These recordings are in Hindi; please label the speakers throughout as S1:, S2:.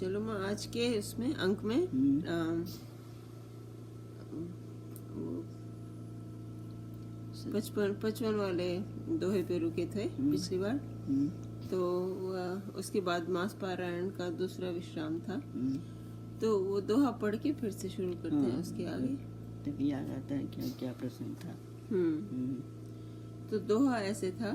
S1: चलो मैं आज के उसमें अंक में वो 55 वाले दोहे पे रुके थे पिछली बार। तो उसके बाद मास पारायण का दूसरा विश्राम था। तो वो दोहा पढ़ के फिर से शुरू करते हैं उसके आगे,
S2: तब याद आता है क्या क्या प्रश्न था।
S1: तो दोहा ऐसे था,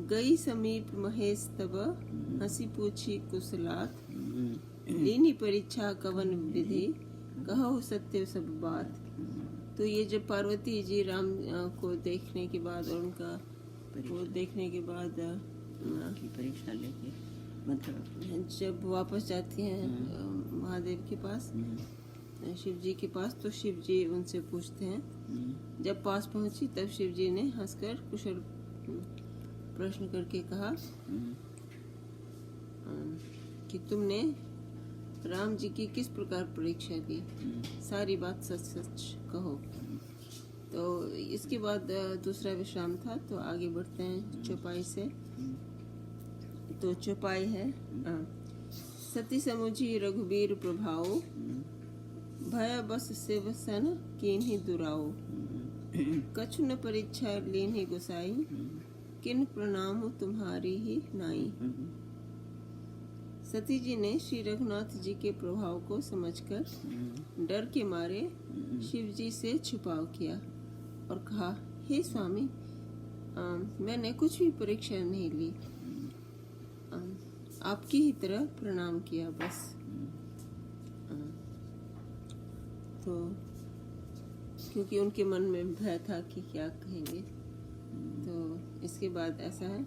S1: गई समीप महेश तब हंसी पूछी कुशलात, लीनी परीक्षा कवन विधि कहो सत्य सब बात। तो ये जब पार्वती जी राम को देखने के बाद और उनका वो देखने के बाद
S2: की परीक्षा लेके मतलब
S1: जब वापस जाती हैं महादेव के पास, शिव जी के पास, तो शिव जी उनसे पूछते हैं। जब पास पहुंची तब शिव जी ने हंसकर कुशल प्रश्न करके कहा कि तुमने राम जी की किस प्रकार परीक्षा की, सारी बात सच सच कहो। तो इसके बाद दूसरा विश्राम था। तो आगे बढ़ते हैं चौपाई से। तो चौपाई है, सती समुझी रघुबीर प्रभाव, भय बस शिव सन कीन्ही दुराओ, कछु न परीक्षा लीन्ही गुसाई, किन प्रणाम तुम्हारी ही नाई। सती जी ने श्री रघुनाथ जी के प्रभाव को समझकर डर के मारे शिव जी से छुपाव किया और कहा, हे स्वामी, मैंने कुछ भी परीक्षा नहीं ली, आपकी ही तरह प्रणाम किया बस। तो क्योंकि उनके मन में भय था कि क्या कहेंगे। तो इसके बाद ऐसा है,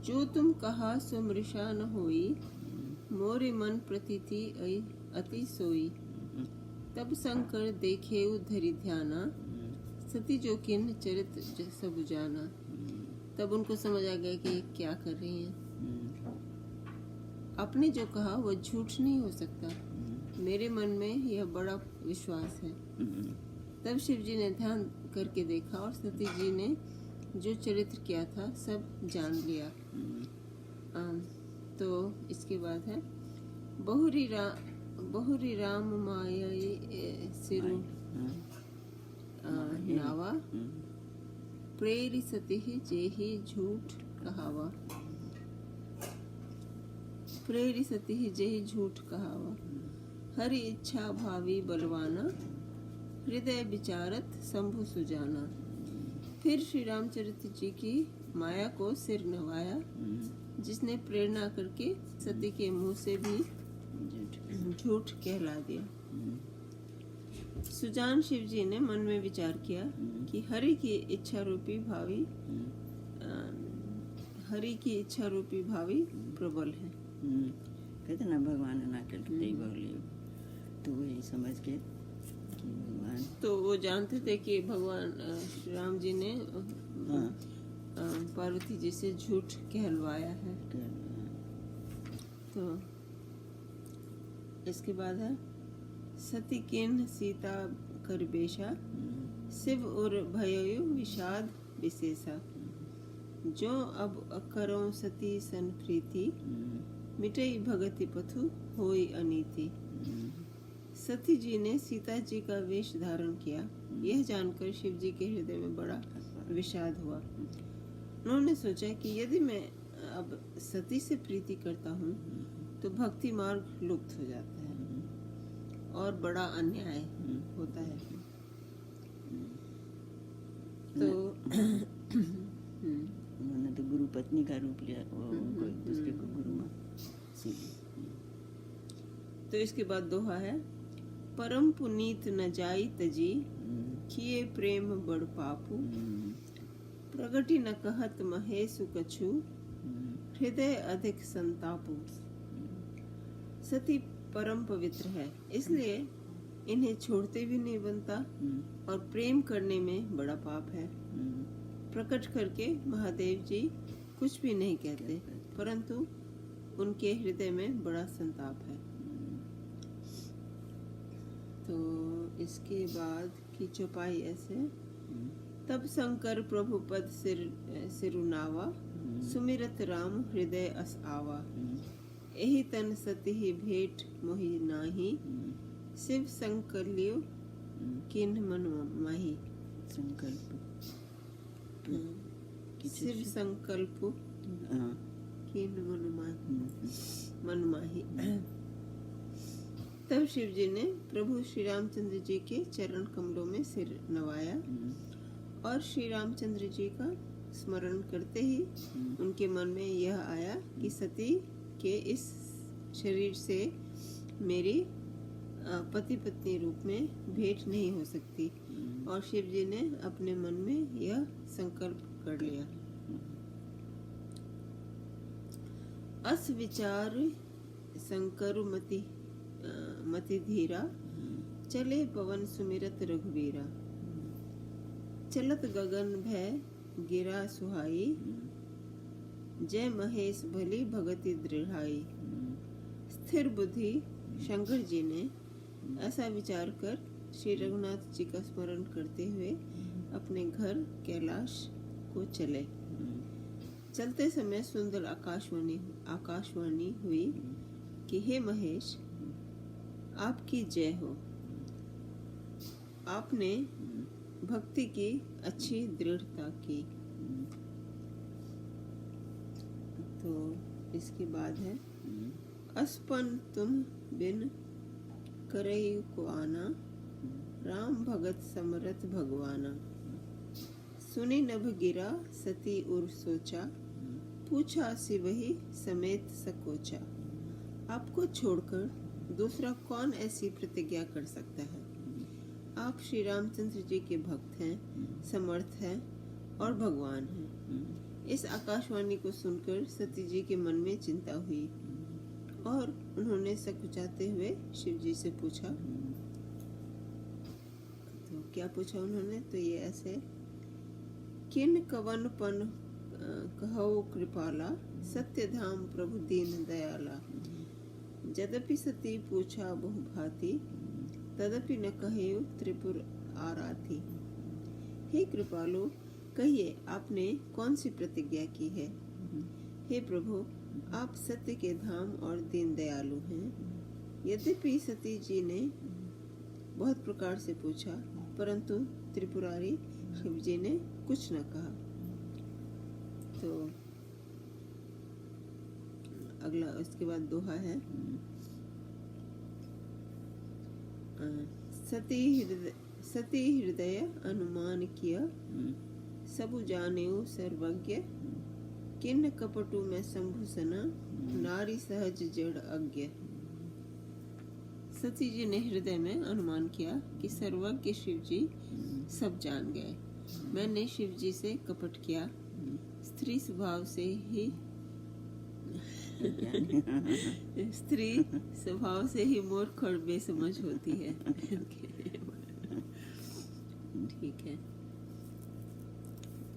S1: जो तुम कहा सो मृषा न होई, मोरे मन प्रतीति अति सोई, तब शंकर देखे धरि ध्याना, सती जो किन चरित सब जाना। तब उनको समझ आ गया कि क्या कर रही हैं। आपने जो कहा वो झूठ नहीं हो सकता, मेरे मन में यह बड़ा विश्वास है। तब शिव जी ने ध्यान करके देखा और सती जी ने जो चरित्र किया था सब जान लिया। तो इसके बाद है, बहुरी राम माया सिरु नावा, प्रेरि सती जेहि झूठ कहावा, प्रेरि सती जेहि झूठ कहावा, हरि इच्छा भावी बलवाना, हृदय विचारत शंभु सुजाना। फिर श्री रामचरित्र जी की माया को सिर नवाया, जिसने प्रेरणा करके सती के मुंह से भी झूठ कहला दिया। सुजान शिव जी ने मन में विचार किया कि हरि की इच्छा रूपी भावी प्रबल है।
S2: कहते ना भगवान ना करते बोले, तो वही समझ के कि भगवान,
S1: तो वो जानते थे कि भगवान राम जी ने पार्वती जी से झूठ कहलवाया है। तो इसके बाद है, सती किन सीता कर बेशा, शिव और भयो विषाद विशेषा, जो अब करो सती सन प्रीति, मिटई भगति पथु होई अनीति। सती जी ने सीता जी का वेश धारण किया। यह जानकर शिव जी के हृदय में बड़ा विषाद हुआ। उन्होंने सोचा कि यदि मैं अब सती से प्रीति करता हूँ तो भक्ति मार्ग लुप्त हो जाता है और बड़ा अन्याय होता है। तो
S2: उन्होंने तो गुरु पत्नी का रूप लिया, वो उनको एक दूसरे को गुरु मां।
S1: तो इसके बाद दोहा है, परम पुनीत न जाई तजी, किए प्रेम बड़ पापू, प्रगति न कहत महेशु कछु, हृदय अधिक संतापु। सती परम पवित्र है, इसलिए इन्हें छोड़ते भी नहीं बनता और प्रेम करने में बड़ा पाप है। प्रकट करके महादेव जी कुछ भी नहीं कहते, परंतु उनके हृदय में बड़ा संताप है। तो इसके बाद की चौपाई ऐसे, तब शंकर प्रभु पद सिरुनावा, सुमिरत राम हृदय अस आवा, यही तन सति ही भेंट मोहि नाही, शिव संकल्यो किन्ह मन माही।
S2: संकल्प
S1: शिव संकल्प
S2: हाँ
S1: किन्ह मन माही। तब शिव जी ने प्रभु श्री रामचंद्र जी के चरण कमलों में सिर नवाया और श्री रामचंद्र जी का स्मरण करते ही उनके मन में यह आया कि सती के इस शरीर से मेरी पति पत्नी रूप में भेंट नहीं हो सकती। और शिव जी ने अपने मन में यह संकल्प कर लिया। अस विचार शंकर मति धीरा, चले पवन सुमिरत रघुवीरा। चलत गगन भय गिरा सुहाई, जय महेश भली भगति दृढ़ाई। स्थिर बुद्धि शंकर जी ने ऐसा विचार कर श्री रघुनाथ जी का स्मरण करते हुए अपने घर कैलाश को चले। चलते समय सुंदर आकाशवाणी हुई कि हे महेश, आपकी जय हो। आपने भक्ति की अच्छी दृढ़ता की। तो इसके बाद है अस्पन तुम बिन करई को आना, राम भगत समरथ भगवाना। सुनी नभ गिरा सती उर सोचा, पूछा शिवहि समेत सकोचा। आपको छोड़कर दूसरा कौन ऐसी प्रतिज्ञा कर सकता है? आप श्री रामचंद्र जी के भक्त हैं, समर्थ हैं और भगवान हैं। इस आकाशवाणी को सुनकर सती जी के मन में चिंता हुई और उन्होंने सकुचाते हुए शिव जी से पूछा। तो क्या पूछा उन्होंने? तो ये ऐसे, किन कवन पन कहौ कृपाला, सत्य धाम प्रभु दीन दयाला। यद्यपि सती पूछा बहु भांति, तदपि न कहेउ त्रिपुर आराधी। हे कृपालु, कहिए आपने कौन सी प्रतिज्ञा की है? हे प्रभु, आप सत्य के धाम और दीन दयालु हैं। यद्यपि सती जी ने बहुत प्रकार से पूछा, परंतु त्रिपुरारी शिव जी ने कुछ न कहा। तो अगला उसके बाद दोहा है, सती हृदय अनुमान किया, सबु जानेउ सर्वज्ञ। किन्न कपटु में शंभुसना, नारी सहज जड़ अज्ञ। सती जी ने हृदय में अनुमान किया कि सर्वज्ञ शिव जी सब जान गए। मैंने शिव जी से कपट किया। स्त्री स्वभाव से ही मूर्ख और बेसमझ होती है। ठीक है।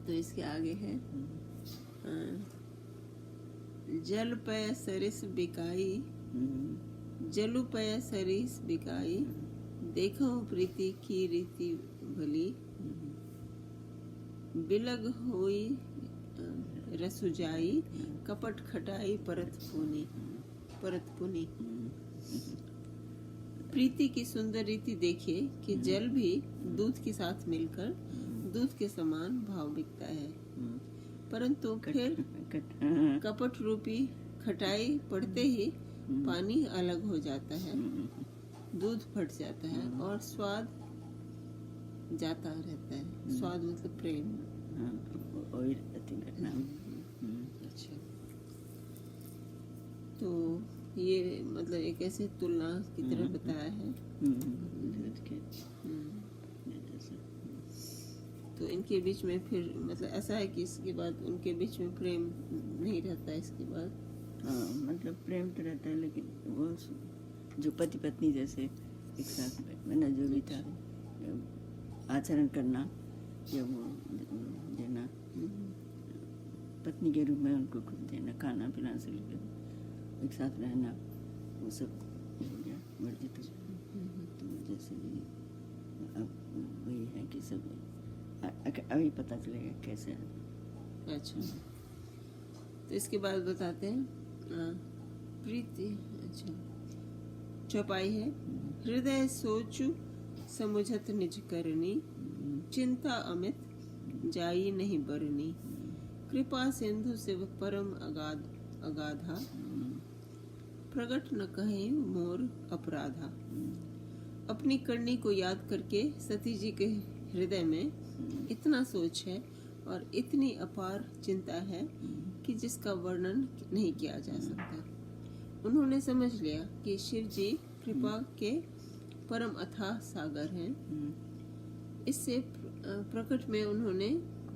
S1: तो इसके आगे है, जल पय सरिस बिकाई, जलु पय सरिस बिकाई। देखो प्रीति की रीति भली, बिलग होई रसुजाई। कपट खटाई परत पुनी। प्रीति की सुंदर रीति देखिए कि जल भी दूध के साथ मिलकर दूध के समान भाव बिकता है, परंतु फिर कपट रूपी खटाई पड़ते ही पानी अलग हो जाता है, दूध फट जाता है और स्वाद जाता रहता है। स्वाद मतलब प्रेम। अच्छा, तो ये मतलब एक ऐसे तुलना की तरह बताया है। तो इनके बीच में फिर मतलब ऐसा है कि इसके बाद उनके बीच में प्रेम नहीं रहता है इसके बाद।
S2: हाँ, मतलब प्रेम तो रहता है, लेकिन वो जो पति पत्नी जैसे एक साथ में जो भी था आचरण करना, या वो देना, पत्नी के रूप में उनको कुछ देना, खाना पीना से लेकर एक साथ रहना, वो सब हो गया वर्जित। तो जैसे अब वही है कि सब अभी पता चलेगा कैसे।
S1: अच्छा, तो इसके बाद बताते हैं, प्रीति, अच्छा, चौपाई है। हृदय सोचु समुझत निज करनी, चिंता अमित जाई नहीं बरनी। कृपा सिंधु शिव परम अगाधा, प्रगट न कहे मोर अपराधा। अपनी करनी को याद करके सती जी के हृदय में इतना सोच है और इतनी अपार चिंता है कि जिसका वर्णन नहीं किया जा सकता। उन्होंने समझ लिया कि शिव जी कृपा के परम अथाह सागर हैं। इससे प्रकट में उन्होंने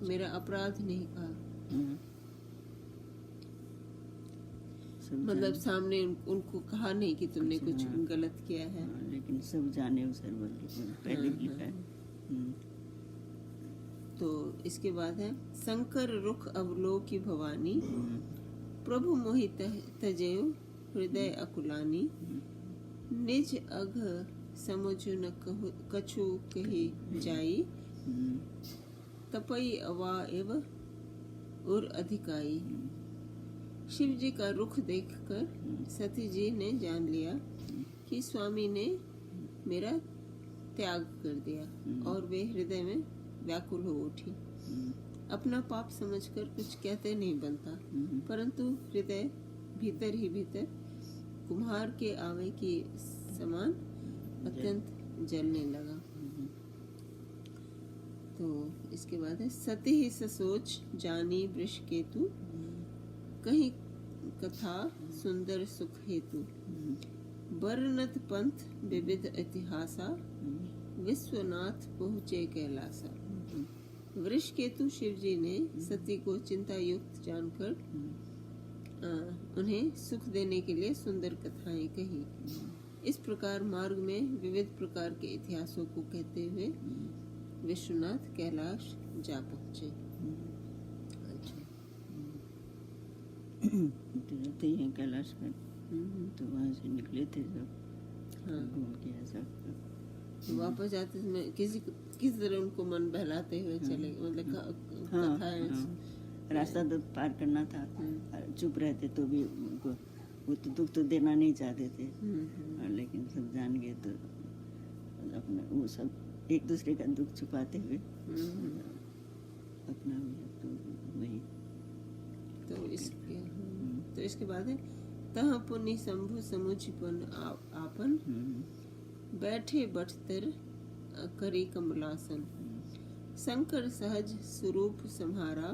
S1: मेरा अपराध नहीं कहा, मतलब सामने उनको कहा नहीं कि तुमने कुछ गलत किया है।
S2: लेकिन सब जाने उस पहले लिखा है।
S1: तो इसके बाद है शंकर रुख अवलोकी भवानी, प्रभु मोहि तजेउ हृदय अकुलानी। निज अघ समुझ न कछु कही जाई, तपई अवा एव उर अधिकाई। शिव जी का रुख देखकर सती जी ने जान लिया कि स्वामी ने मेरा त्याग कर दिया और वे हृदय में व्याकुल हो उठी। अपना पाप समझकर कुछ कहते नहीं बनता, परंतु हृदय भीतर ही भीतर कुम्हार के आवे के समान अत्यंत जलने लगा। तो इसके बाद है सती ही ससोच जानी वृष केतु, कहीं कथा सुंदर सुख हेतु। बरनत पंथ विविध इतिहासा, विश्वनाथ पहुँचे कैलासा। वृष केतु शिव जी ने सती को चिंता युक्त जानकर उन्हें सुख देने के लिए सुंदर कथाएं कही। इस प्रकार मार्ग में विविध प्रकार के इतिहासों को कहते हुए विश्वनाथ कैलाश जा पहुँचे।
S2: रहते ही हैं कैलाश में, तो वहाँ से निकले थे सब। घूम के ऐसा
S1: तो वापस आते समय किस तरह उनको मन बहलाते हुए चले, मतलब कथाएं।
S2: रास्ता तो पार करना था, चुप रहते तो भी उनको वो तो दुख तो देना नहीं चाहते थे, लेकिन सब जान गए तो अपना वो सब एक दूसरे का दुख छुपाते हुए अपना तो वही।
S1: तो इसके बाद है तह पुनि शंभु समुझपन आपन, बैठे बठतर करी कमलासन। शंकर सहज स्वरूप सम्हारा,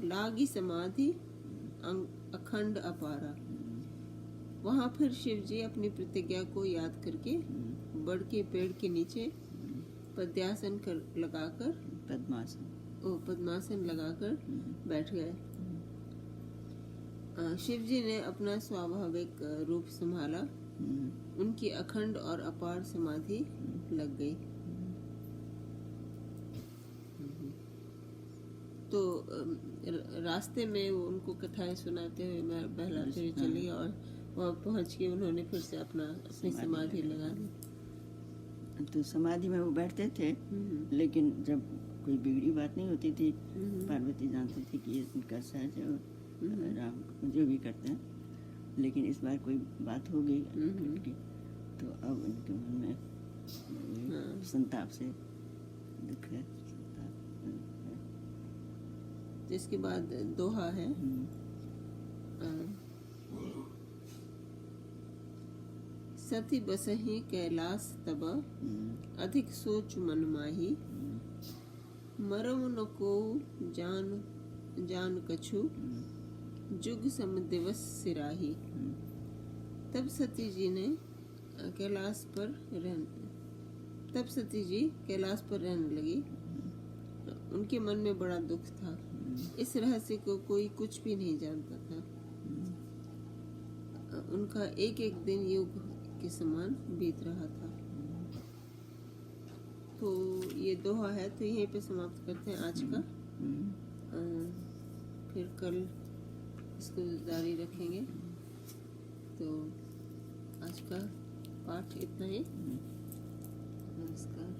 S1: लागी समाधि अखंड अपारा। वहाँ फिर शिव जी अपनी प्रतिज्ञा को याद करके बड़ के पेड़ के नीचे पद्मासन लगाकर पद्मासन लगाकर बैठ गए। शिव जी ने अपना स्वाभाविक रूप संभाला, उनकी अखंड और अपार समाधि लग गई। तो रास्ते में उनको कथाएं सुनाते हुए मैं बहलाते हुए चली और वहाँ पहुँच के उन्होंने फिर से अपनी समाधि लगा ली।
S2: तो समाधि में वो बैठते थे, लेकिन जब कोई बिगड़ी बात नहीं होती थी, पार्वती जानती थी कि ये उनका सहज है, राम जो भी करते हैं, लेकिन इस बार कोई बात हो गई तो अब उनके मन में संताप से दुख है।
S1: तो इसके बाद दोहा है सती बसहि कैलाश तब, अधिक सोच मन माही। मरम न को जान कछु, जुग सम दिवस सिराही। तब सती जी कैलाश पर रहने लगी। उनके मन में बड़ा दुख था। इस रहस्य को कोई कुछ भी नहीं जानता था। उनका एक एक दिन युग के समान बीत रहा था। तो ये दोहा है, तो यहीं पे समाप्त करते हैं आज का। फिर कल इसको जारी रखेंगे। तो आज का पाठ इतना ही। नमस्कार।